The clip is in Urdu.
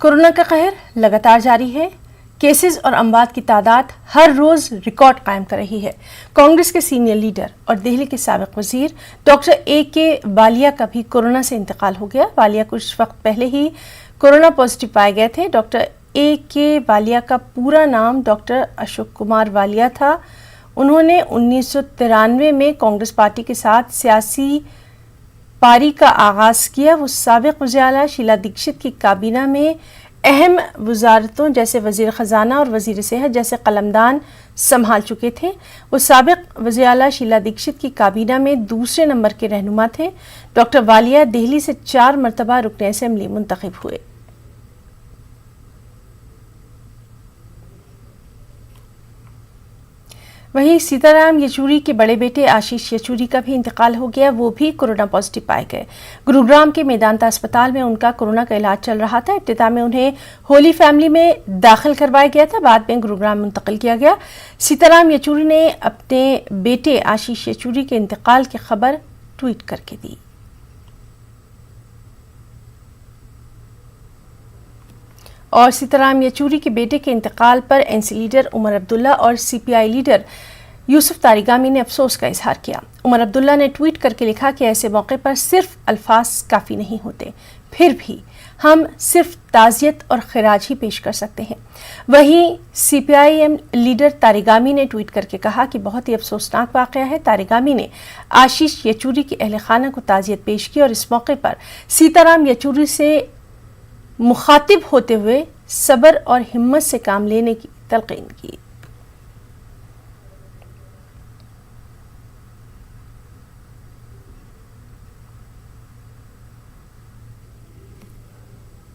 کورونا کا قہر لگاتار جاری ہے. کیسز اور اموات کی تعداد ہر روز ریکارڈ قائم کر رہی ہے. کانگریس کے سینئر لیڈر اور دہلی کے سابق وزیر ڈاکٹر AK والیہ کا بھی کورونا سے انتقال ہو گیا. والیہ کچھ وقت پہلے ہی کورونا پازیٹیو پائے گئے تھے. ڈاکٹر AK والیہ کا پورا نام ڈاکٹر اشوک کمار والیہ تھا. انہوں نے 1993 میں کانگریس پارٹی کے ساتھ سیاسی پاری کا آغاز کیا. وہ سابق وزیر اعلیٰ شیلا دیکشت کی کابینہ میں اہم وزارتوں جیسے وزیر خزانہ اور وزیر صحت جیسے قلمدان سنبھال چکے تھے. وہ سابق وزیر اعلیٰ شیلا دیکشت کی کابینہ میں دوسرے نمبر کے رہنما تھے. ڈاکٹر والیہ دہلی سے 4 مرتبہ رکن اسمبلی منتخب ہوئے. وہیں سیتارام یچوری کے بڑے بیٹے آشیش یچوری کا بھی انتقال ہو گیا. وہ بھی کورونا پازیٹیو پائے گئے. گروگرام کے میدانتا اسپتال میں ان کا کورونا کا علاج چل رہا تھا. ابتدا میں انہیں ہولی فیملی میں داخل کروایا گیا تھا، بعد میں گروگرام منتقل کیا گیا. سیتارام یچوری نے اپنے بیٹے آشیش یچوری کے انتقال کی خبر ٹویٹ کر کے دی. اور سیتارام یچوری کے بیٹے کے انتقال پر NC لیڈر عمر عبداللہ اور CPI لیڈر یوسف تاریگامی نے افسوس کا اظہار کیا. عمر عبداللہ نے ٹویٹ کر کے لکھا کہ ایسے موقع پر صرف الفاظ کافی نہیں ہوتے، پھر بھی ہم صرف تعزیت اور خراج ہی پیش کر سکتے ہیں. وہیں CPIM لیڈر تاریگامی نے ٹویٹ کر کے کہا کہ بہت ہی افسوسناک واقعہ ہے. تاریگامی نے آشیش یچوری کے اہل خانہ کو تعزیت پیش کی اور اس موقع پر سیتارام یچوری سے مخاطب ہوتے ہوئے صبر اور ہمت سے کام لینے کی تلقین کی.